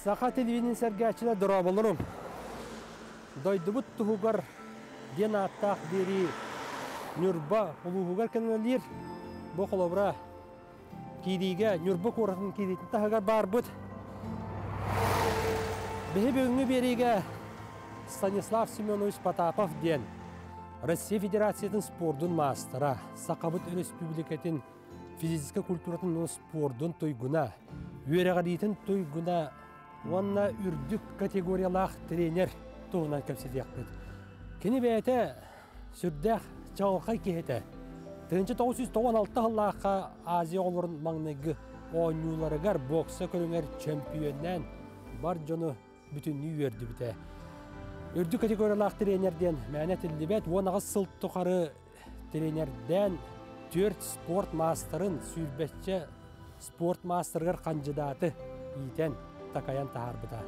Saqa televizyon sergachila dorobalırım. Doydubut tuhugar den attaq beri nürba uluhugar kanalir. Bu kolobra kidiga nürba koratın kiditin tahagar barbut. Behe böğünü beriga Stanislav Semyonovich Potapov den Россия Федерациясының спордун мастера, Сақабыт Республикатын физическа культуратын спордун тойгуна, үйрәғадейтін тойгуна, онна үрдік категориялақ тренер туғынан көпсетек бет. Кені бәйті сүрдәқ чаңылқай кейті. 1996 ғыллаққа Азия олырын маңнығы ойнуларығар бокса көріңер чемпионнан бар жоны бүтін үйерді біті. Үрді категориялақ тренерден мәне тілдібет, онаға сылт тұқары тренерден 4 спорт мастерын сүйірбетчі спорт мастергар кандидаты итен такаян тахарбыта.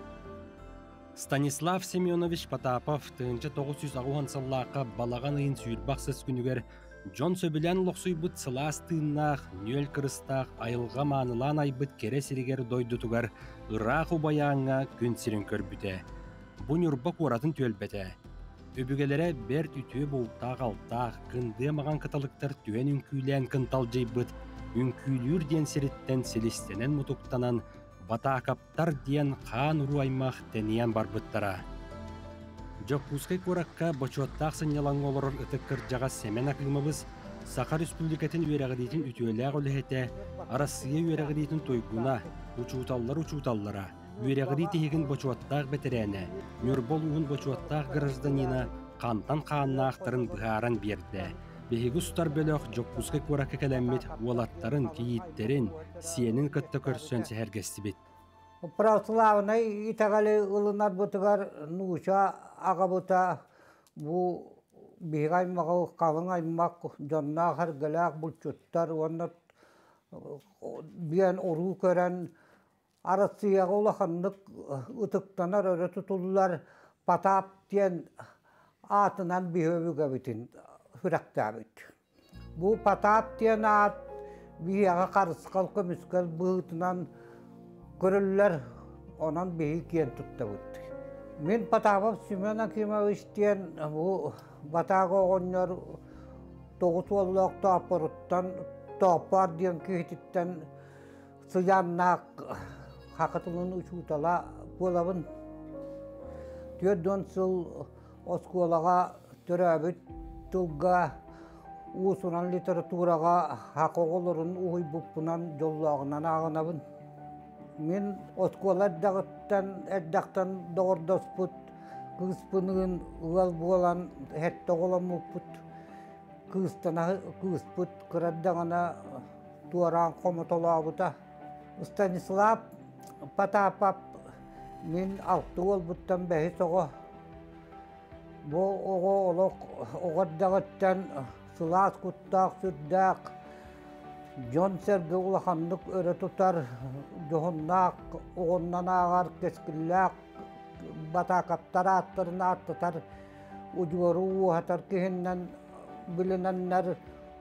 Станислав Семенович Потапов 1990 балаған айын сүйірбақсыз күнігер Джон сөбілен лоқсуй бұт сылас тыыннақ, нөл кырыстақ, айылға манылан айбыт кере сиригер дойдутугар ұрақ ұбаяңа күн сирін көрбіте. Бұн үрбақ оратын төлбеті. Өбігелері бәр түтіе болтақ алтақ, кынды маған каталықтар түйен үнкүйлен кынтал жайбыт, үнкүйлүр ден сиріттен селестенен мұтуқтанан, батақаптар ден қан ұру аймақ тәниян барбыттара. Жокпускай коракка бочуаттақ сынялан олырыр ұтыққыр жаға семен ақылмабыз, Сақа Республикатын үйрәғідейтін үтуеләғ өліхеті, арасыға үйрәғідейтін тойгуна, учуталлара, үйрәғідейті егін бочуаттақ бәтірәне, мөрбол уын бочуаттақ гражданина қантан қанына ақтарын бұғаран берді. Бехегі ұстар бөліқ Жокпускай коракка кәләммет уалаттарын, кейіттерін, сиенін күтті көрсен сәхәргесті бет. Православный итагали улынар бутыгар нуша агабута бу бигай магау кавын аймак жонна харгалак булчуттар онна биен ору көрен арасыяга улаханнык утуктанар өрө тутуллар Потап тен атынан бихөбүгө бүтүн хүрактабыт. Бу Потап тен ат бияга карыскал көмүскөл быытынан көрілілер онан бейі кен тұтта бұдды. Мен Потапов Семен Акимович тен бұл батағы оғынлар 9 оллақты апырыттан топар ден кейтіттен сұяннақ қақытылын ұшутала болабын. Төрден сыл осколаға түрәбіт тұлға ұсынан литератураға хақоғылырын ұғый бұппынан жоллағынан ағынабын. Мен осколар дағыттан, әддақтан доғырдаспыт, кыспынығын ұғал болан, әтті қолам ұппыт, кыспыт, кыраддағына туаран қомытолабыта. Станислав Потапов мен алты ол бұттан бәхі соғы. Бұл оғы олық оғырдағыттан сылас құттақ, сүрдақ, Жон серге улаханлык өрө тутар, жохуннак, оғыннан ағар, кескілләк, батақаттар аттырын аттытар, ұжуару уғатар кехіннен біліненнер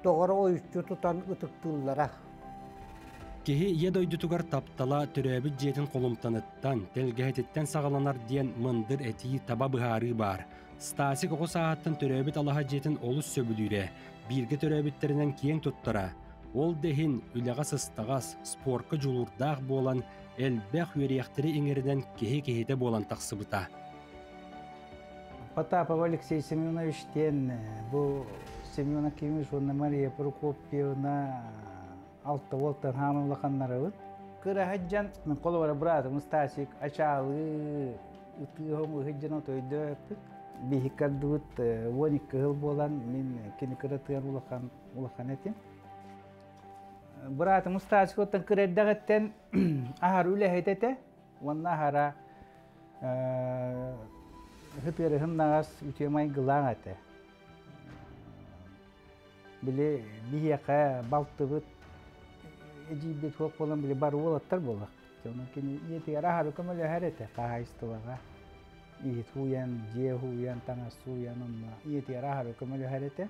тоғыры ойышчу тұтан ұтықтыллара. Кехи едойдутугар таптала түрәбіт жетін қолымтаныттан, телгәхететтен сағаланар ден мындыр әтии таба бұхары бар. Стасик оғы сағаттан түрәбіт алаға жетін олыс сөбілүйре, бірге түрәбіттерінен кең тұттара. Ол дехин үліға сыстағас спортқа жулурдақ болан әлбәқ өрияқтыры еңерден кехе-кехете болан тақсыбыта. Потапов Алексей Семенович тен, бұл Семен Акимович, оны Мария Прокопьевна алты волтан хамылақанлары өт. Кыры хаджан, мен қолы бара бұратым, Стасик, ачалы, ұтығым ұхыджан отойды өппік. Бейхикарды өт, 12 ғыл болан, мен кені кыратығын улақан етем. Бұратым Стасик оттан кыраддағыттен ахар үләхететі, онна ахара хыпері хымнағас үтемай ғылаң әті. Біле бейеқа балты бұт, әжейбет хоқ болан біле бар олаттар болақ. Онын кені етігер ахар үкімілі әреті қағайыстылаға. Ет хуян, же хуян, таңас хуян, онна етігер ахар үкімілі әреті.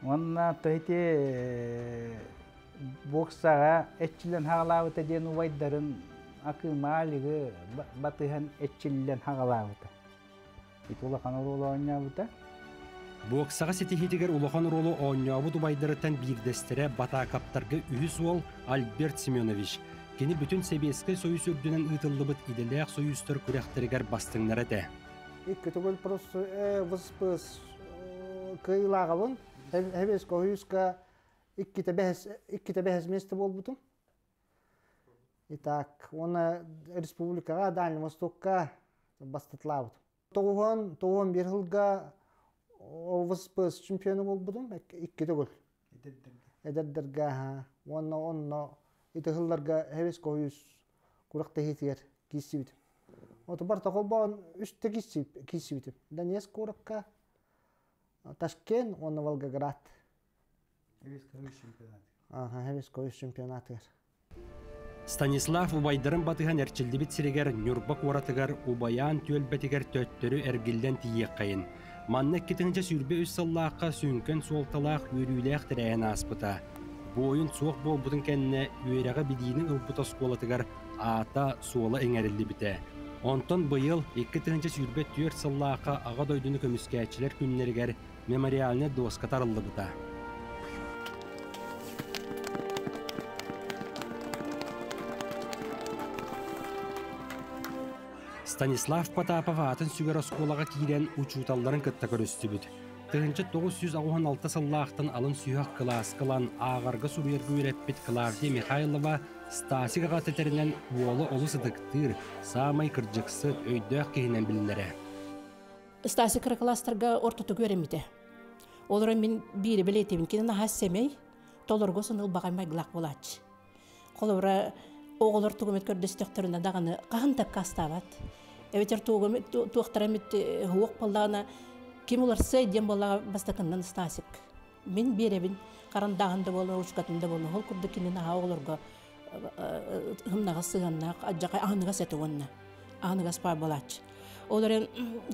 Онна тохите боксаға әтчілен хағалауыта ден уайдарын akılmalығы batıhan etçillen hağalabıta. İt ulakan rolu oynabıta. Bu oksağa setihitигер улахан ролу оңнябы дубайдырыттан бирдестере батакаптарга үһүс ол Альберт Семенович. Кені бүтін Себескі союз үрдінен ұйтылыбыт иделек союзтар күректерігер бастыңнар әді. Икки түгіл просто воспыз кыйлағабын. Себескі союзка икките бәхес месті бол бұтым. Итак, оны республикаға, Дальний Востокқа бастатылабыд. Тоғын бір жылға воспыз чемпионы бол бұтым, икки түгіл. Эдердерге, оны ити жылларга Себескі союз күректе хетігер кейсі бітім. Оты бар тақол бағын үсті кейсі бітім. Донецк күрекка, Ташкен, оны Волгоград. Себескі союз чемпионаты. Себескі союз чемпионаты. Станислав Убайдарын батыған әрчілді бітсірігер Нюрбак оратығар Убаян төлбәтігер төттөрі әргілден тиек қайын. Маннық кетіңінші сүрбе үс сыллаққа сүйінкен солталақ өрілек тірәйін аспыта. Бұл ойын соқ бол бұтын кәніне өйреға бедейінің ұлпыта сколатығар ата суолы әңәрілді біті. Онтон бұйыл 2-тіңінші сүрбе түйір сыллаққа аға дойдыны көміскәтшілер күннергер мемориаліне доска тарылды бұта. Станислав Потапов атын сүгер осколаға кейден учуталларын кытта көрісті бүд. Тығынчы 996 сыллақтың алын сүйақ класс қылан ағарға сұрергі өреппет Клавдия Михайлова Стасиға тәтерінен уолы олы сыдықтыр, самай кірджіксі өйдөк кейінен білінері. Стасикра кластарға ортоты көремеді. Олары мен бири білетемін, кенен ағас семей, толырғы сыныл бағаймай ғлақ боладжы. Қолыра оғылар тұғымет көрдестіқтеріне дағаны қағындап қастабат. Әветер туақтарамет хуық болдағына кем олар сөйден болаға бастақыннан Стасик. Мен беребін қарандағында болы, ұшқатында болы, ол күрді кенен аға оғыларға ғымнаға сығаннақ, аджақай ағыныға сәті онына, ағыныға спай боладжы. Олар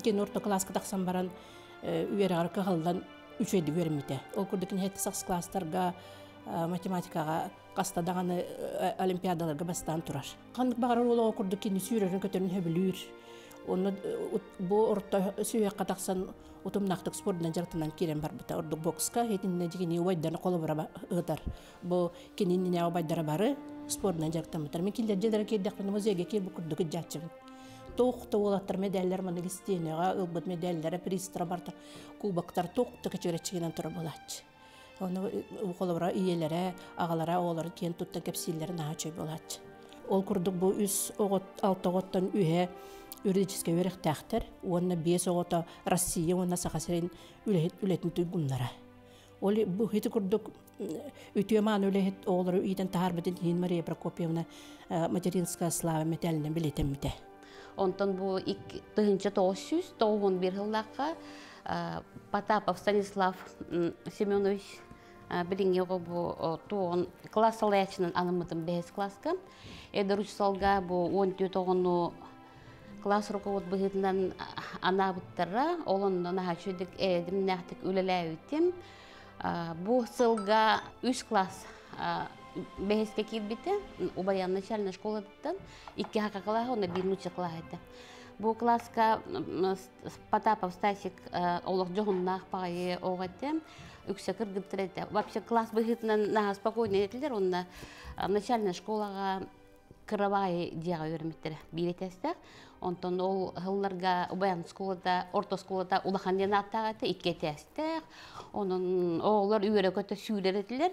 кен орта класқа тақсан баран үйері ғарқы ғалдан үшейді көрмейді. Ол күрді кен әтті сақс кластарға, математикаға қастадағаны олимпиадаларға бастан тұрар. Қандық бағарар олаға күрді кені сүйерерін көтерін хөбілір. Оны бұ орта сүйек қатақсан ұтымнақтық спордынан жарықтынан керен бар бұта. Ордық боксқа етініне дегені ұбайдарын қолы бұра ұғыдар. Бұ кенініне ұбайдары бары спордынан жарықтан бұтар. Мен келдер жедері кердіқпен музейге кел бұл күрдігі жатшығын. Тоқты олаттар медаллер маны кестенеға, ұлбыт медаллері, пристра бартар, кубақтар тоқты кәчігіретчігінен тұры болады. Оны қолыбыра иелері, ағалара, олары кен тұтта кәпсейлері наға чөй болады. Ол күрдік бұл үс алты оғыттан үйе юридическе өрек тәқтір, онына 5 оғыта Россия, онына сақасырын үлетін түйгінлара. Ол бұл хеті күрдік үтіеман үлет оғылары үйден тағар бітін ең Мария Прокопьевна материнская слава металінен білетемді. Онтан бұл 1991 жыллаққа Потапов Станислав Семенович біліңеғі бұл туғын класс алайачынан анымытын 5 класска. Эдер учсалға бұл 14 оғыны класс руковод бұғытынан ана бұттара, олын нағачудық әредім нәқтік өлеләй өтем. Бұл сылға 3 класс бәхеске келбеті, Убаян начальная школа дыттан, 2 хақақалағы, оны 1 класс. Бұл класска Потапов Стасик олық жоғыннақ бағайы оғады, үксе кіргіптір әді. Вообще класс бұғытынан наға спокойный етілдер, оны начальная школаға кырабай диага өрметтер биретестер. Онтон ол хылларга Убаян школада, орто школада улахан ден аттагаты икке тестер. Онун оолар үйөрө көтө сүйрер этилер.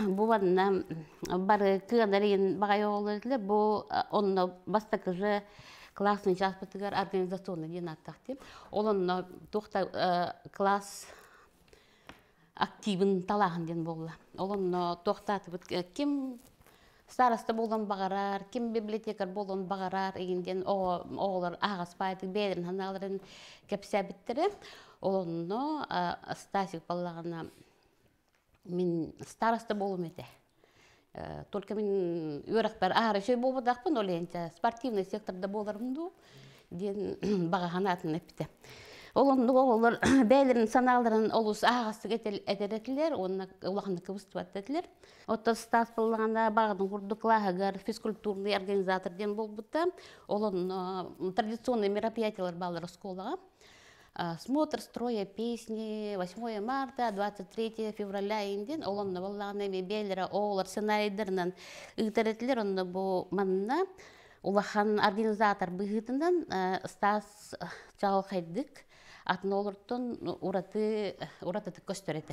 Бу ванна бары кыандарыгын багай оолар этилер. Бу онно бастакыжы классный частпытыгар организационный ден аттакты. Олонно тохта класс активын талагын ден болла. Олонно тохтатып ким староста болон бағарар, ким библиотекар болон бағарар, егінден оғылар ағас байды бәдірін ханаларын кәпсә біттірі. Олонно Стасик балағына мен староста болым еті. Только мен өріқпер ағыры шөй болбадақпын, ол енді спортивный секторда боларымды ден баға ханатын әпті. Олонды олар бәйлерін саналарын олус ағасы әдеретілер, оны ұлақынды көвістібаттетілер. Отта стас болғанда бағының құрды клағығар физкультурный организаторден бол бұтта. Олон традиционный мероприятиялар балыр школаға. Смотр строя песни 8 марта, 23 февраля инден. Олонны болғаны бәйлері олар сценарийдерінен үгітеретілер. Онды бұл манына улахан организатор бұғытынан стас чағыл қайдық. Атын олырттың ұратыты көстереті.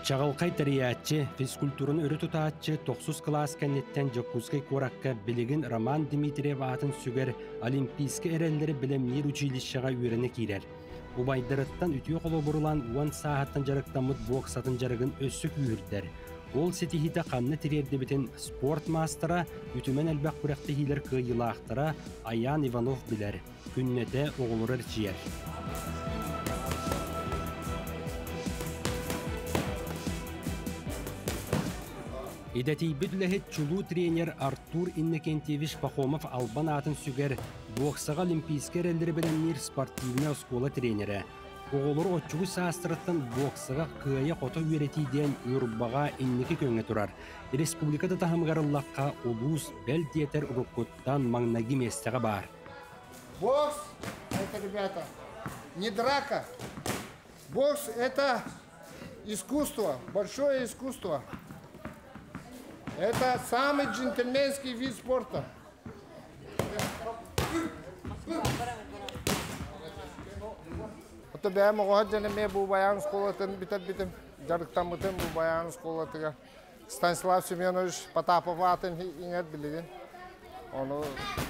Чағылқай тәриятчы, физкультурын өрі тұтаатчы 9 класс кәнеттен Жокузгай қораққа білігін Роман Дмитриев атын сүгер олимпийскі әрәлдері білемнер училищаға үйрені кейлер. Убайдырыттан үтіе қолы бұрылан 10 сағаттан жарықтамыд боксатын жарығын өссік үйірдер. Ол сетихиті қанны тірерді бітін спорт мастера, үтімен әлбәқ бұрақты хейлер қиылақтыра Аян Иванов білер. Күннеті оғылырыр жиер. Идәтейбі дүләхет чулу тренер Артур Иннокентьевич Пахомов албан атын сүгер боксаға олимпийскер әлдері білінер спортивна школа тренері. Оғылыр отчуғы састырыттан боксаға қыайы қота үйретейден үрбаға иннекі көнге тұрар. Республикада тахымғарыллаққа улус бәл диетер ұрыққыттан маңнаги местеға бар. Бокс – это, ребята, не драка. Бокс – это искусство, большое искусство. Это самый джентльменский вид спорта. Бәйім оғаджаны ме бұл баян школатын бітім, жарықтан мұтым бұл баян школатыға. Станислав Семенович Потапов атын еңет білеген. Оны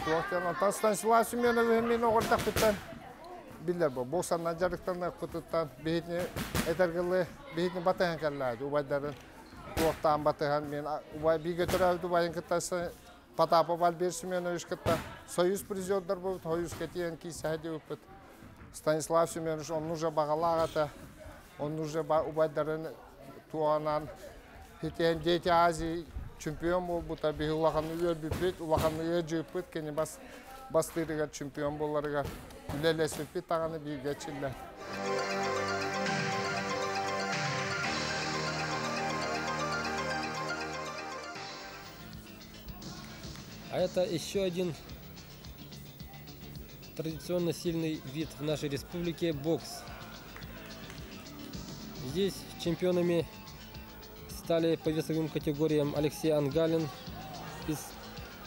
туақтен антан Станислав Семенович мен оғырдақ біттен білдер бұл. Боксаннан жарықтан құтыттан бейітіне әтергілі бейітіне батыған кәлілді. Убайдарын туақтан батыған мен бейге түрәвді байын кіттасы Потапов Альбер Семенович кітті. Союз президенттар бұл, союз кетейін кейсі әде өппіт. Станислав Семенович, он уже бағалағаты, он уже убайдарын туғанан, хетен дети Азии чемпион бол, бұта бі ұлақаны өр бүпет, ұлақаны өр жүйіппет, кені бастырыға чемпион боларыға үлелес бүпет тағаны бейге чілі. А это еще один традиционно сильный вид в нашей республике – бокс. Здесь чемпионами стали по весовым категориям Алексей Ангалин из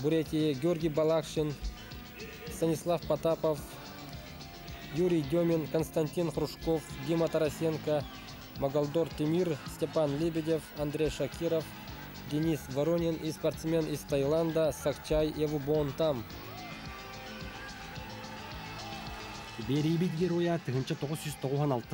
Бурятии, Георгий Балакшин, Станислав Потапов, Юрий Демин, Константин Хрушков, Дима Тарасенко, Магалдор Тимир, Степан Лебедев, Андрей Шакиров, Денис Воронин и спортсмен из Таиланда Сакчай Евубонтам. Берейбит героя 1996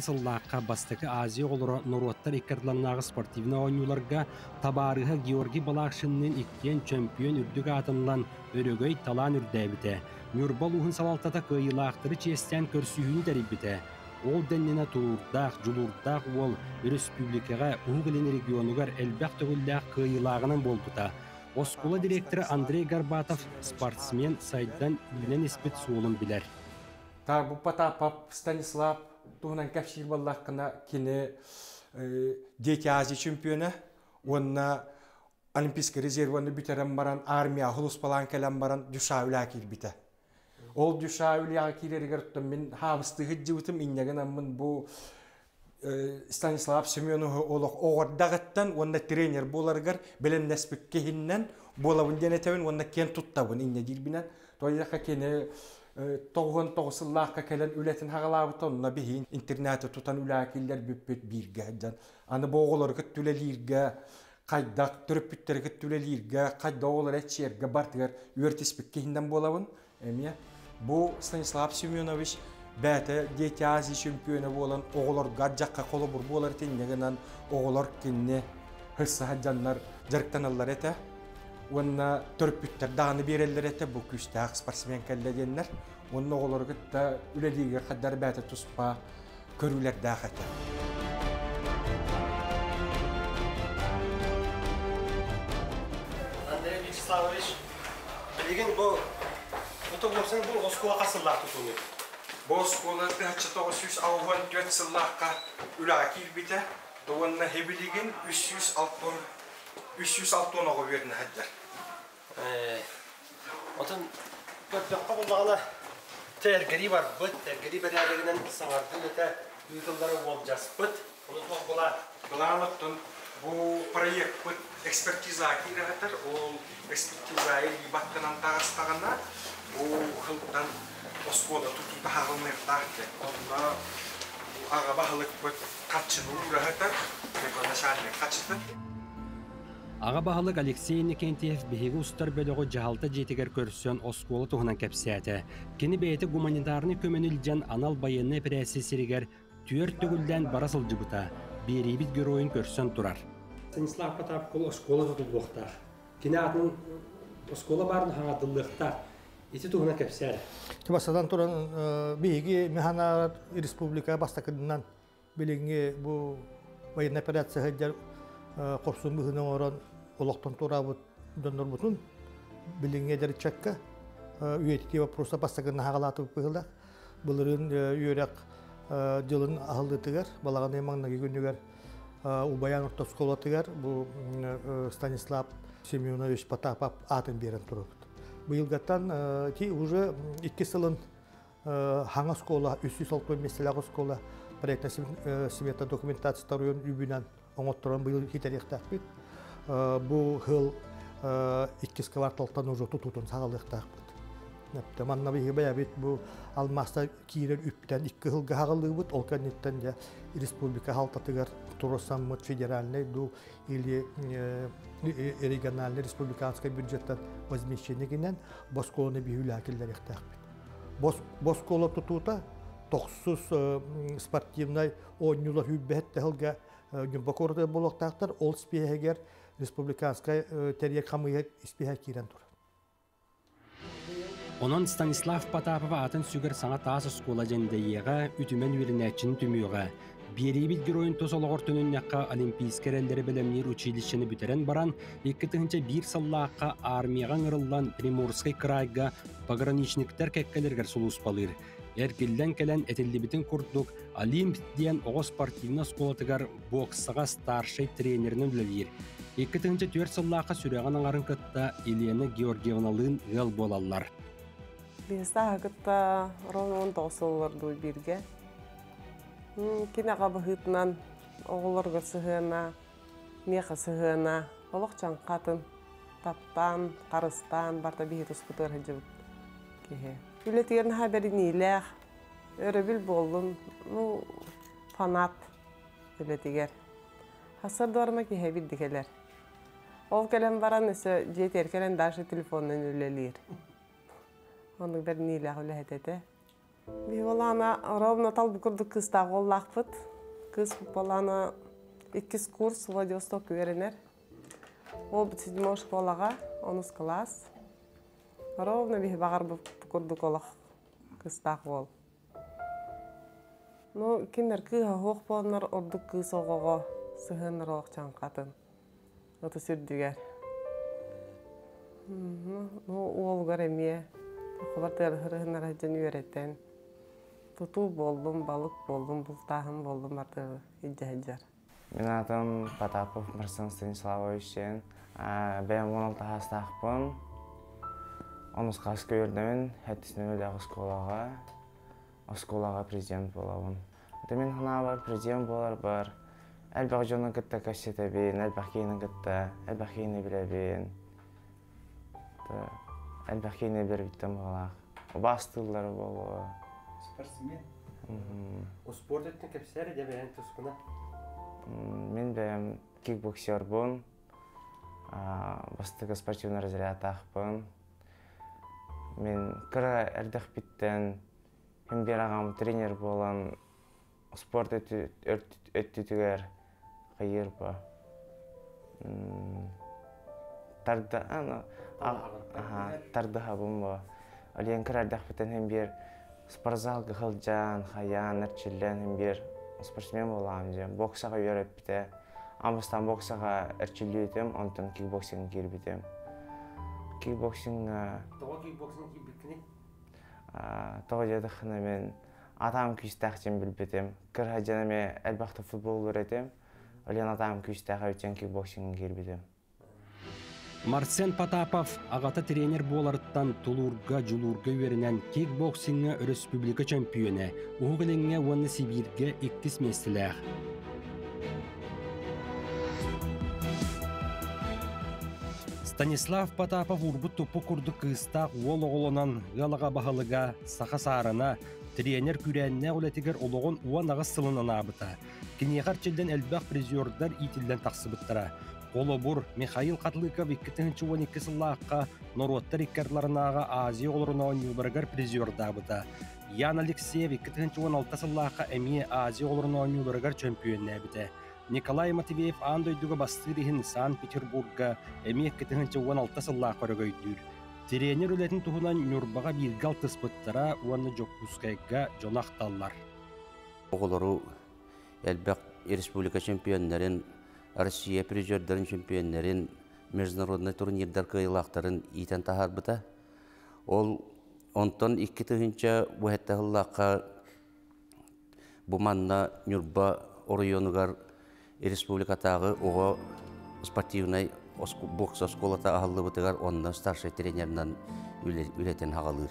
сыллаққа бастықы Азия олары Нұруаттар еккарланнағы спортивна ойнуларға табарыға Георгий Балақшынның иктен чемпион үрдігі атынлан өрігөй талан үрдәбіті. Нұрбал ұғын салалтата қиылақтыры честен көрсүйіні дәрібіті. Ол дәннені тұрурдақ, жұлурдақ ол республикаға ұғылын регионуғар әлбәқ түгілдәқ қиылағының болдыта. Оскола директоры Андрей Горбатов спортсмен сайдан үйінен еспет суылын білер. Тар бұл Потапов, Станислав, туғынан кәпшір баллаққына кені дети Азия чемпионы, онына олимпийский резерваны бүтерен баран, армия ғылыс балан кәлем баран, дүша үлі біті. Ол дүша үлі келергер тұттым, мен хабыстығы жүвітім, иннеген амын бұл Станислав Семеновы олық оғырдағыттан, онына тренер боларғар, білін нәспік кехіннен, болауын денетеуін, онына кен тұттауын, инне дирбінен, тойдаққа кені тоғысыллаққа кәлін үлетін хағалабыты онына бейін интернеті тұтан үләкелер бүппет бірге. Аны боғылар күттілелерге, қайдақ түріп бүттері күттілелерге, қайда олар әтшерге бартығар өртеспік кейінден болауын. Бұл Станислав Семенович бәті дети Азия чемпионы болан, оғылар ғаджаққа қолы бұр болар теннегінен оғылар кенне хысса хаджанлар жарықтан алар әті. Онна түріп бүттер дағаны берелер әті бұл күстәқ спортсмен кәлләденлер. Онна оғылар күтті үләдеге қаддар бәті тұспа көрулер дақ әті. Андрей Вячеславович, білеген бұл ұтып болсын бұл Оскола қасыллақ тұтуын еді. Boskolarda haçta 964 sıllarqa ülakil bite doğanna hebiligin 306 onağı verine hadlar. Otun köpekka bulağına tergeri var bıt, tergeri beraberinden sağardı öte yutulları olacağız bıt. Onu çok bular. Bulanıttın bu proyekt bıt ekspertiza kirahatır, o ekspertizayı libattan tağıstağına o hıldan Oskola tutup daha almırtağdı. Onda bu ağabahalık bıt kaçını uğrahatır ve bana şahane kaçıdır. Ağabahalık Alexey Nikentiev bihiги устар бөлөгө жаалта жетигер көрсөн оскола туһунан кепсээте. Кини бейте гуманитарны көмөнүлжен анал байыны пресси сиригер түөр төгүлден бара сылжыбыта. Берибит героин көрсөн турар. Станислав Потапкул оскола тутулуктар. Кини атын оскола барын хаңатылыктар. Ити туһунан кепсээр. Басадан туран биги механа республика бастакынан билинги бу военный операция хаджар корсун быһынан орон олоктон турабыт доннорбутун билинге дерчекка үйетти вопроса бастакынан хагалатып быһыла булырын үйрек жылын ахылдытыгар балаганы маңнаги күнүгөр убаян ортосколотыгар бу Станислав Семенович Потапов атын берен турабыт. Быйылгаттан ки уже 2 сылын хаңа школа, 306 меселағы школа проектна света документация тарыйын үбінен оңоттырын быйыл хитеректақ бит. Бу хыл 2 кварталдан уже тутутун сағалықтақ бит. Nepte manna bir beyabit bu almasta kirer üpten 2 hılga hağılığı bit ol kanitten de Respublika haltatıgar Turosamut federalne du или региональный республиканский бюджеттен возмещениегинен босколаны бихүләкилләр ихтах бит. Боскола тутута 900 спортивный ойнулар хүббәт тәһилгә гүмбакорда булактактар ол спехегер республиканский терьек хамыйы спехе кирен тур. Онон Станислав Потапов атын сүгер саңа таас школа жендейеға үтімен үйренәтчін түміуға. Берибит героин тосолығыр түніннәққа олимпийскерелдері білімнер училищені бүтерен баран, 2-1 сыллаққа армияған ұрылан Приморский крайға пограничниктер кәккелергер сұлус балыр. Әргілден кәлін әтелдебітін күрдік Олимп дейін оғы спортивна сколатығар боксыға старшай тренерінің үлелер. 2-4 сыллаққа сүреген аңарын кытта Елена Георгиевналығын ғыл болалар. Беста хакытта ровно 19 сылларды бірге. Кинаға бұхытынан оғылырғы сығына, меқі сығына, олық чаңқатын, таптан, қарыстан, барта бейт ұспытыр ғыжыбыт. Үлетігерін хабері нейләқ, өрі болын, фанат үлетігер. Хасыр дорма кеге білдікелер. Ол кәлем баран өсі жетер кәлен даже телефонын үлелер. Оның бәрі нейләқ үләхететі. Бей олана ровно тал бүкірді кыстағы оллақпыт. Кыз болана 2 курс Владивосток веренер. Ол 7 школаға, 10 класс. Ровно бей бағар бүкірді олақ кыстағы ол. Ну, кендер кыға хоқ болынар орды кыз оғыға сығыныр олақ чаңқатын. Оты сүрдігер. Ол ғареме. Құбартыр ғырғынар әжін үйреттен. Тұту болдым, балық болдым, бұлтағым болдым барды иджа-иджар. Мен атым Потапов Марсан Станиславович. Бәйім 16 хастақпын. 10 қас көрдімін, әттісінен өліғі сколаға президент болауын. Мен ғына бар, президент болар бар. Әлбәқ жоны күтті көшсеті бейін, әлбәқ кейіні күтті, әлбәқ кейіні біле бейін. Әлбәқ кейіні біле біттім болақ. Бастылары болуы. Спортсмен? О спорт өттің кәпсәрі де бәйін тұсқына? Мен бәйім кикбоксер бұн. Бастығы спортивный разряд ақпын. Мен кірі әрдіқ біттен hem bir ağam trener bolan sport öttütüger kayır ba. Tarda ana tarda habım ba. Aliyen kırardak biten hem bir sportzal gıhılcan, hayan, erçillen hem bir sportsmen bolam jam. Boksaga öğret bite. Amastan boksaga erçilliydim, ondan kickboxing girbidim. Kickboxing Toğa kickboxing girbikini? Toğa jadıqına men атам күстәхчен билбетем. Кырхаҗана ме әлбәттә футбол өйрәтем. Олен атам күстәхә өчен кикбоксингка кирбидем. Марсен Потапов ағата тренер боларыттан тулурга жулурга үйерінен кикбоксинга республика чемпионы. Уғылыңа оны Сибирге 2 местіләғ. Станислав Потапов урбут тупу курду кыстақ ол-оғылынан ғалаға бағылыға, сақа-сарына, тренер күрәніне олетігер олығын уан ағыз сылынан абыта. Кенеғар челден әлбәқ призердар итілден тақсыбыттыра. Қолы Михаил Қатлыков 2-12 сыллаққа Норуаттар иккарларынаға Азия оларына ойнубаргар призерда абыта. Ян Алексеев 2-16 сыллаққа әмие Азия оларына ойнубаргар чемпионны абыта. Николай Матвеев андойдуға бастырихин Санкт-Петербургға әмие 2-16 сыллаққа өргөйдүр. Тренер өлетін тұғынан Нюрбаға биргал тыспыттара уанны жокпускайға жонақталлар. Оғылару әлбәқ республика чемпионнарын, Россия призердарын чемпионнарын, международный турнирдар кыйлақтарын итен тахар бұта. Ол онтон 2-тігінші бұхеттағыллаққа бұманна Нюрба орыйонығар республикатағы оға спортивный бокс осколата ағылы бұтығар онна старший тренернан үлетен ағалыр.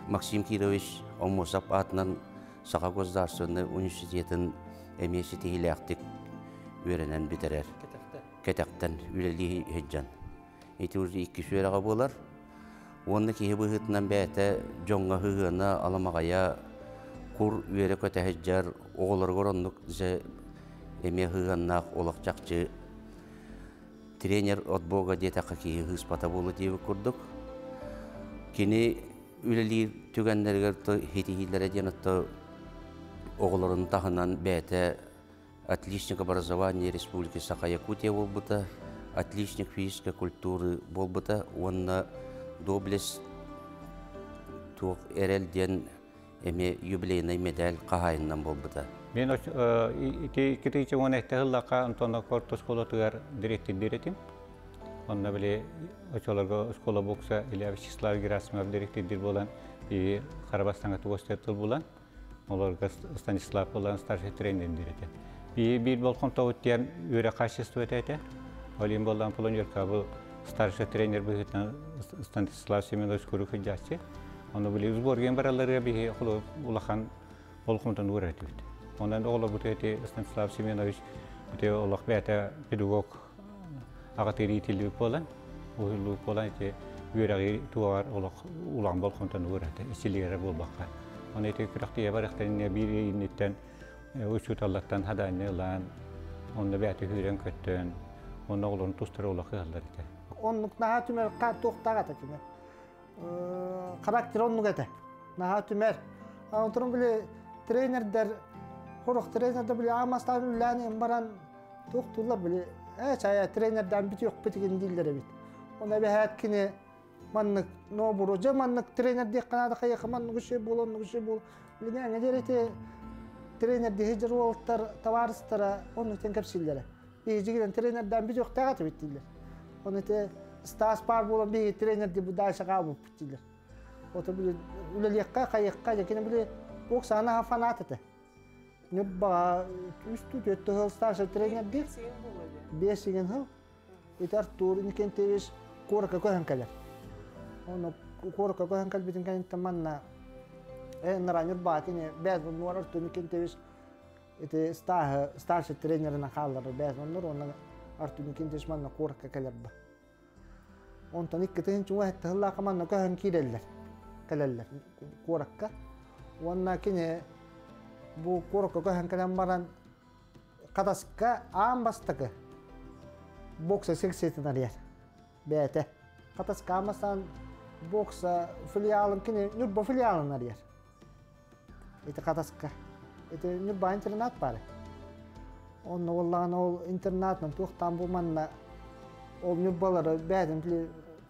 Максим Кирович Омосап атынан Саға Государственный университетін әмесі тегіләқтік өренен бітерер. Кетақтан үлелі хеджан. Эти уже 2 сөйраға болар. Онны кейі бұғытынан бәті жоңға ғығына аламағая құр өре көті хеджар оғылар ғоронлық зі әме ғығаннақ олақ жақчы тренер от Бога детақа кейі ғыспата болы дейбі күрдік. Кені үлелі түгендергер хетихилер әденетті оғыларын тағынан бәті отличник образования Республики Саха-Якутия болбыта, отличник физической культуры болбыта, онна доблесть туқ әрелден әме юбилейный медаль қағайыннан болбыта. Мен 2-10 ғыллақа Антона Корто школатығар директор деретім. Онна біле очоларға школа бокса или Вячеслав Герасимов директор болан, и Қарабастанға туғыстетіл болан, оларға Станислав болан старший тренер деретім. Bir balkon tavutyan öyle kashist öteydi. Olim boldan plonyorka bu starszy trener byhitna Stanislav Semyonovich kuruq hijatçı. Onu bile uzborgen baraları bir xulu ulahan bolkondan öğretti. Ondan oğlu bu tete Stanislav Semyonovich bu te olaq beta pedagog agateri tilli polan. Ulu polan te öğreği tuvar olaq ulan bolkondan öğretti. İçilere bolbaqqa. Onu te kıraqtiya baraqtan bir initten Uçut Allah'tan hadanı lan, onu beyte hüren kötün, onu oğlun tusturu ola kıyallar ite. Onluk naha tümer toğtağa da tümer. Karakter onluk ete. Naha tümer. Oturun bile trenerler, horuk trenerler bile amastan üllenin baran toğtular bile. Çaya trenerden biti yok bitikin dillere bit. Ona bir hayat kine manlık no buruca manlık trener diye kanada kayakı manlık şey bol, onluk şey bol. Bile ne derete trener dehecir oltar tavarыстara onu tenkepsillere. Dehecigiden trenerden bir yok tağatı bittiler. Onu te stas par bolan bir trener de bu daşa qabıp bittiler. O da böyle üleliyekka kayakka yakine böyle boksana hafanat ete. Ne ba üstü döttü hıl stasha trener de. 5 yıl hıl. Etar tur niken teviş korka koyan kalar. Onu korka koyan kal bitin kan tamanna Naranjur Bakine, bezman nuarar tu niken tevis ite starszy trener na hallar bezman nur ona artu niken tevis manna korka kalarba. Onta nikketin chu wahta halla kamanna kahan kireller kalallar korka wanna kine bu korka kahan kalambaran qataska ambastaka boksa seksetin ariyar bete qataska amasan boksa filialın kine Nurba filialın ariyar. Это катаска. Это не ба интернат паре. Он валлана ол интернатна тухтан булманна ол не балары бәден биле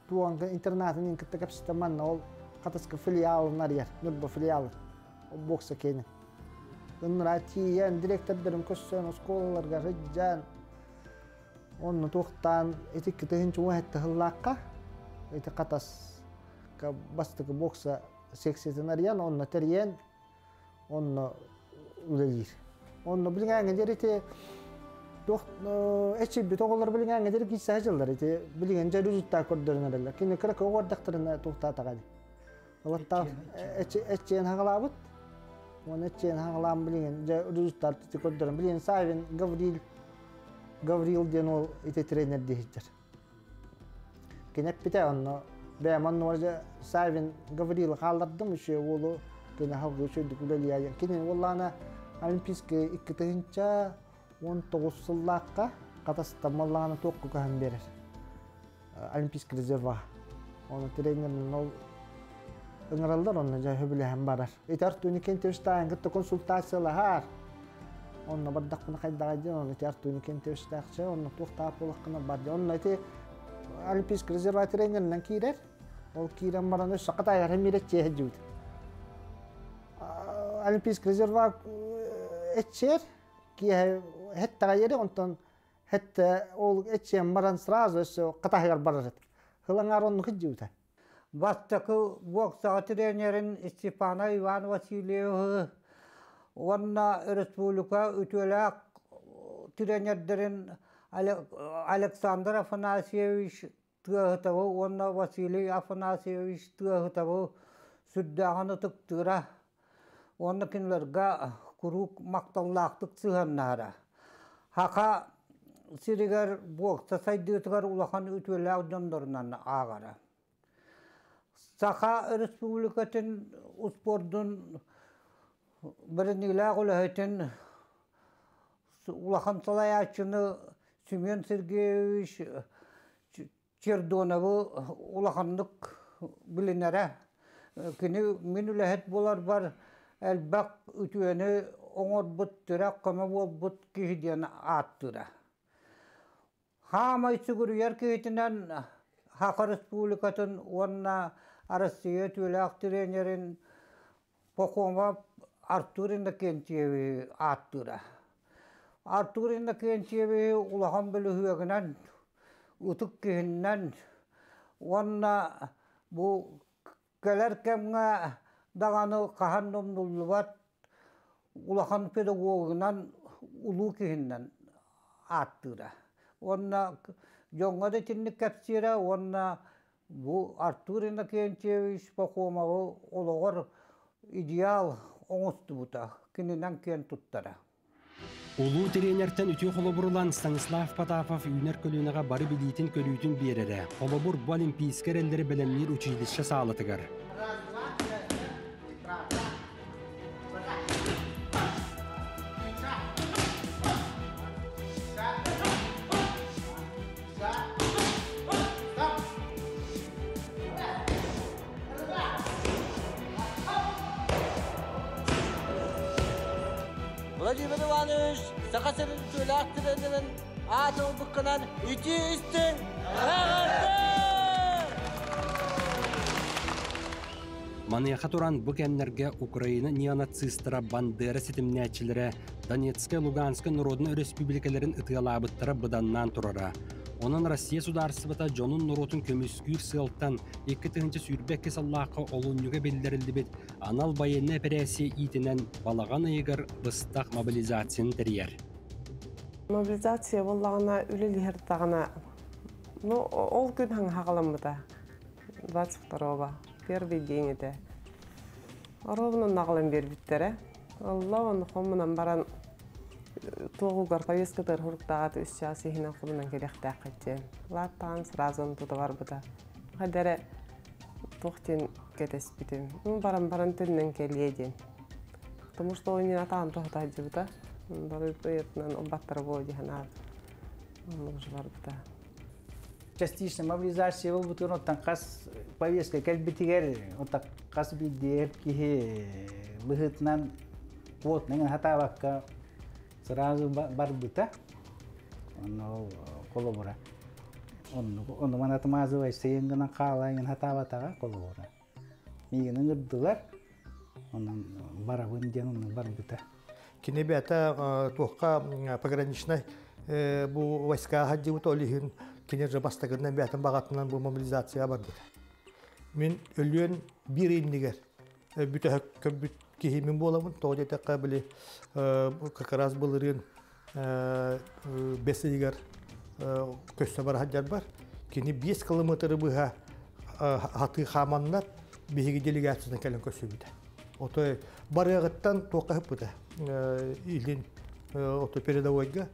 туанга интернатын инкетте капситаманна ол катаска филиал нарьер, Нурба филиал. Ол бокса кене. Нратиян директордерим көссөн школаларга рыджан. Он тухтан этикетен чуахта хыллакка. Это катас ка бастык бокса сексизен арьян он натерьен Onunla ülelir. Onunla bilgen gelir ite eçi bir toğullar bilgen gelir ki sahacılar ite bilgen ceruzutta kordlarına derler. Kine kırık o daktarına tohta tagadi. Olatta eçen hağlabıt. Onu eçen hağlam bilgen ceruzutta kordlarına bilgen sahibin Gavril diyen o ite trener dehicdir. Kine pite onu beman orada sahibin Gavril kaldırdım işe oğlu kine halkı şöyle kuleliyayan. Kine vallana Olimpiske 2-19 yıllıkta katastamalarını toku kahan verir. Olimpisk rezerva. Onu trenerinin ol ıngırallar onu cahibili hem barar. İtartuni kente ustayan gitti konsultasiyalar har. Onu bardak bunu kaydağıcı onu İtartuni kente ustayakça onu toktap olakına bardı. Onu iti Olimpisk rezerva trenerinden kirer. Ol kiren baranı sakatayar hem miretçe hecud. Olimpisk rezerva etçer ki hatta yeri ondan hatta ol etçen baran sразу katahgar barat. Hılangar onu hıcıuta. Бастакы бокса тренерин Степана Иван Васильев онна республика үтөлөк тренердерин Александр Афанасьевич Тыгытову онна Василий Афанасьевич Тыгытову сүддаганы тыктыра. Onu kinlerge kuruk maktallaktık sığanlara. Haka siriger boksa saydıtıgar ulakan ütüler döndürünen ağara. Saka Respublikatın uspordun birinile kulağıtın ulakan salayatçını Semyon Sergeyevich Чердонову ulakanlık bilinere. Kini minülehet bolar var. Elbak ütüyeni oңor buttıra, kama bol but kihidyen attıra. Hama içigürüyer kihitinden Haka Respublikatın onna Arasıya tüylek trenerin pokoma Arturin da kentiyevi attıra. Arturin da kentiyevi ulakan bölühüyeginen utuk kihinden onna bu gelerkemge dağanı kahan nomnulluvat ulakan pedagoginan ulu kihinden attıra. Onna jonga da tinnik kapsira onna bu Arturin Kentiyevich Pakomağı oluğur ideal oңustu buta kininden ken tuttara. Ulu trenerten ütü kolaborulan Stanislav Patapov üner kölüğüne barı bilitin kölüğütün birere. Kolabor bu olimpiyasker elleri belemler uçidişe sağlatıgar. Vladimir Ivanoviç, Sakasır'ın tüylak trenerin atıl bıkkınan iki üstün ağırdır. Manıyaqa turan bu kenlerge Ukrayna neonacistara bandera sitimnäçilere Donetsk, Lugansk Народный Республикаларын ытыалабыттара быданнан турара. Onun Россия сударсыбыта Жонун Норотун көмүскүр сылтан 2-тыгынчы сүйрбекке саллааққа олуынюга белдерилдибит анал военный операция итинен балаган ыйгар быстак мобилизацияны терьер. Мобилизация боллағына үлелер тағына, ол күн хағаламыда, 22-го, первый день еді. Ровно нағылын бербіттері. Алла оны қомынан баран тоғылғар повесткадар хұрықтағаты үс час ехінен құлынан керектәк қеттен. Латтан сразу тұты бар бұда. Қадары тоқтен кетес бітім. Баран түннен келеден. Потому что он не атаған тоқтады бұда. Бары бұйытынан обаттары болды хана. Оның жылар бұда. Частично мобилизация был бутын оттан қас повестка кәлбетігер оттан қас бидер кихе бұғытынан квотның хатабаққа сразу бар бұта. Оны колобора. Оны манатымазывай сейінгінен қалайын хатабатаға колобора. Мегінің үрділер, онын бара өнден оның бар бұта. Кинебята туққа пограничный bu войска хаддибут олихин кинер бастагынан бәтен багатынан bu мобилизация бар бит. Мен өлүн бир индигер бүтө көбүт кихимин боламын, тоғдетаққа біле какараз бұлырын бесігер көсті бар хаджар бар. Кені 5 километрі бұға хаты хаманнар бейгі делегациясына кәлін көсі біді. Отой барығыттан тоқығып бұды. Илін отой передовойға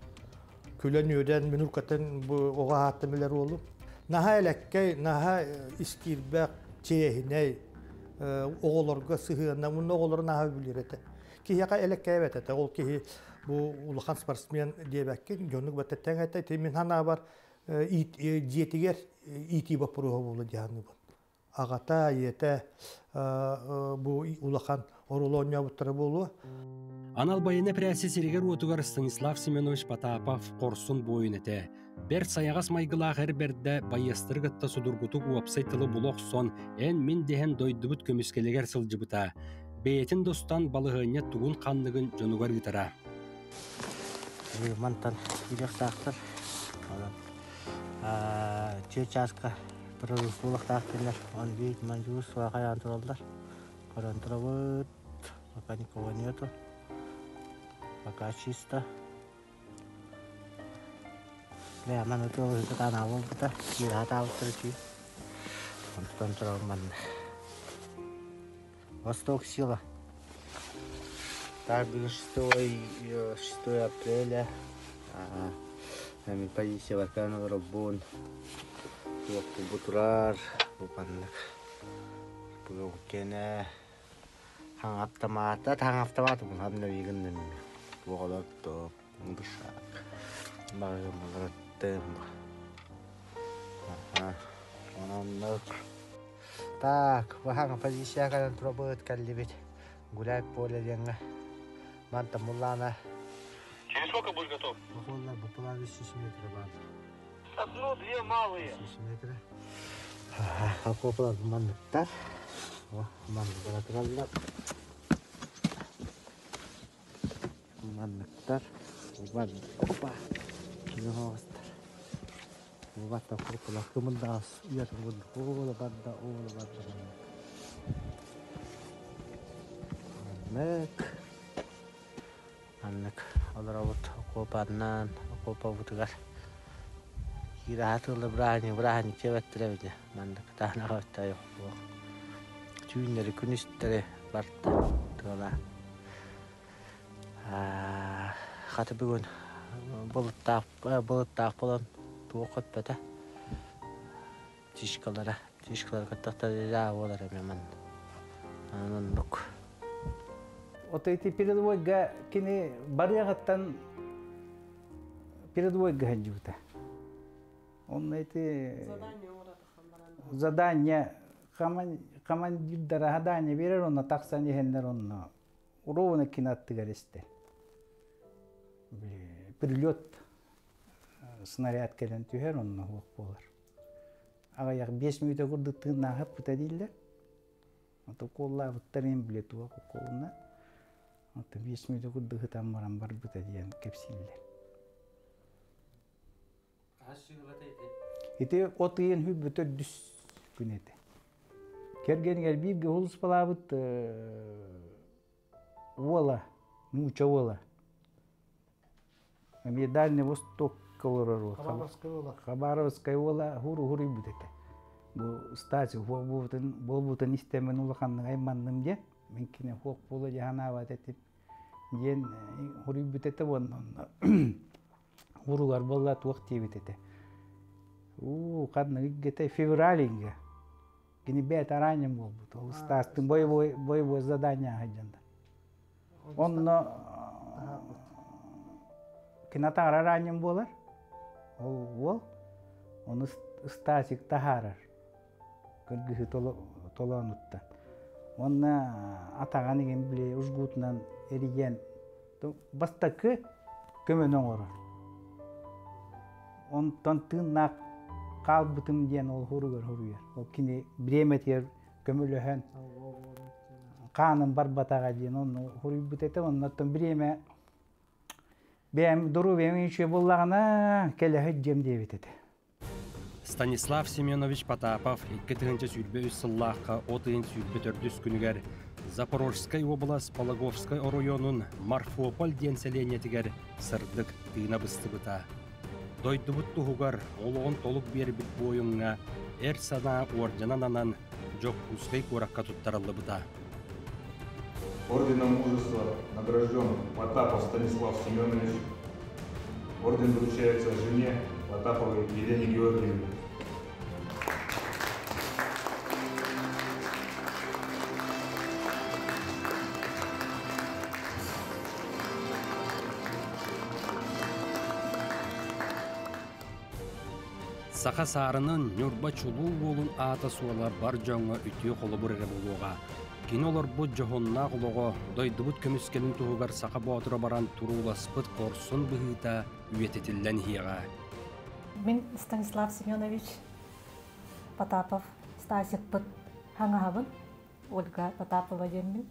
күлін өден мінұркатын оға хаттымелер олып. Наха әләккәй, наха искирбәк чейхінәй оғыларға сығығына, мұны оғылары наха білер еті. Кихияқа әләккәй бәт еті. Ол кихи бұл улахан спортсмен дебәккен, жонлық бәттәттен әйтті. Темін хана бар диетігер ити бапыруға болы дияны бұл. Ағата, еті бұл улахан орулония бұттары болу. Анал байыны прәсі серегер отугар Станислав Семенович Потапов қорсын бойын еті. Бер саяғас майгылақ әрберді байыстырғытта судургутук уапсайтылы бұлоқ сон ән мен дехен дойдыбыт көміскелегер сылжыбыта. Бейетін достан балығыне туғын қанлығын жонугар гитара. Мантан үйрек сақтыр. Чечаска тұрылыс болық тақтырлар. Он бейт манжуыз суағай антыралдар. Қарантырабыт. Пока никого нету. Пока чисто. Бля, мана тұрылыс бұтан ауыл бұта. Ерат ауыстыры чүй. Онтан тұрал манна. Восток сила. Так, 6 апреля. Нами позиция Варканова Рабон. Waktu buturar, bupanak. Bugakena hang автомата pun hamna wigan nami. Bukalak to ngusak. Bagaimana tembak. Onak. Так, ваханга позиция kan пробует калибит. Гулять поле деньга. Манта мулана. Через сколько будешь готов? Походу, по плану 6 метров бан. Одну-две малые. 6 метров. Aku pelan mantar. Wah, mantar terlalu. Mantar. Uban. Opa. Kilo hostar. Ubat aku pelan kemendas. Iya temen. Oh, lebat. Anak. Ada rawat. Aku panan. Aku pabutugas. Kira berani cewek terlebih mana kata nak tahu. Cuci dari kunis dari Barta, tulah. Kata begun, bolut tak pelan tuakot pada. Tishkalar kata tadi jauh dari memang. Nunduk. Oto itu передовойга kini барьягаттан передовойга ханжута. Он эти задания командирдара задания берер, он таксани хендер, он уровня кинаттыгаристе. Прилет снаряд келен тюхер, он нахук болар. Ага як 5 минута курды тына хап путадиллер. Ото колла буттарин билетуа колна. Ото 5 минута курды хатам барам бар путадиян кепсиллер. Ите отыйын хүббөтөр дүс күнете. Кергенгер бирге холус балабыт вола, муча вола. Ами Дальний Восток колорору. Хабаровская вола хуру бүтете. Бу статию болбутын истемен улаханның айманным де. Менкине хок болы жаханабат етіп. Ден хури бүтете воннан. Хурулар боллат уақти бүтете. Kadın gete fevralinge. Gini bet aranjem bolbut. O stastın boy zadanya hajanda. Onno kinata aranjem bolar. O onu stasik taharar. Kırgısı tolanutta. Onna atağını gemble uzgutnan erigen. Bastakı kömönön orar. Ondan tırnak kalbıtım diyen ol hurugar. O kini biremeter kömülöhen kanın barbatağa diyen onu huru bütete ondan bireme benim duru benim içe bullağına kele hüccem diye bitete. Станислав Семенович Потапов 2-нче сүрбе үс сыллаққа 30 сүрбе төрдүс күнігер Запорожской область Пологовской районун Марфополь денселенетигер сырдык тыына быстыбыта. Дойдубут тугугар олоғын толук бербит бойуңа эр сана орденан анан жок ускай куракка туттарылыбыта. Орденом мужества награжден Потапов Станислав Семенович. Орден вручается жене Потаповой Елене Георгиевне. Сақа сарының нүрба чулу болун ата суала бар жоңа үтіе қолы бұрыры болуға. Кен олар бұд жоғынна қолуға дойдыбыт көміскелін туғығар сақа батыра баран туруласпыт корсын бұғыта үететілден хиға. Мен Станислав Семенович Потапов, Стасик бұд хаңағабын, Ольга Потапова демін.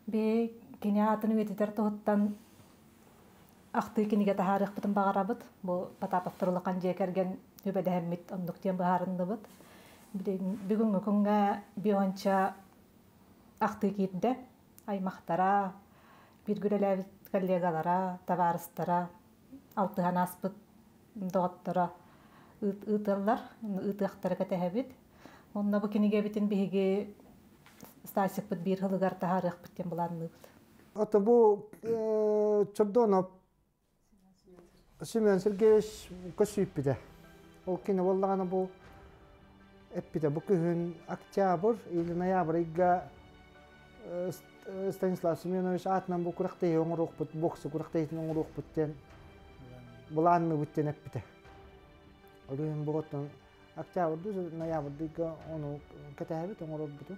Бе кене атын үететер тұғыттан ақты кенеге тахарық бұтын бағарабыд. Бұл Потапов тұрылықан жекерген Үбәді әммет ондықтен бағарынды бұд. Бүгінгі күнге бейонча ақты кейді аймақтара, бір көреләбіт коллегалара, таварыстара, алтыған аспыт доғыттара ұтылар, ұтықтары кәтәхәбіт. Онына бұл кенеге бітін бейге Стасик бұд бір ғылығар тахарық бұттен бұланды бұд. Ата бұл Чордонов Семен Сергеевич көсүйіп біді. Ол кені болдағаны бұл әппіде. Бұл күхін октябрь или ноябрь иға Станислав Семенович атынан бұл күрақтайы оңыруқ бұд, боксы күрақтайын оңыруқ бұдтен бұланны бұдтен әппіде. Ол күхін бұл оттан октябрь, ноябрь иға оны кәтәбіт оңыруқ бұды.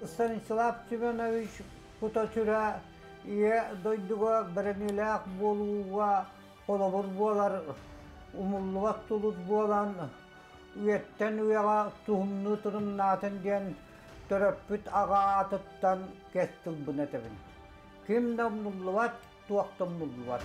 Станислав Семенович бұта түрі дойдуға бірініләк болуға қолабыр болар, умуллуат тулут болан, үйеттен үйеға туғымны тұрымнатын ден төрөппіт аға атыттан кестіл бұнетебін. Кімді умуллуат, туақтың умуллуат.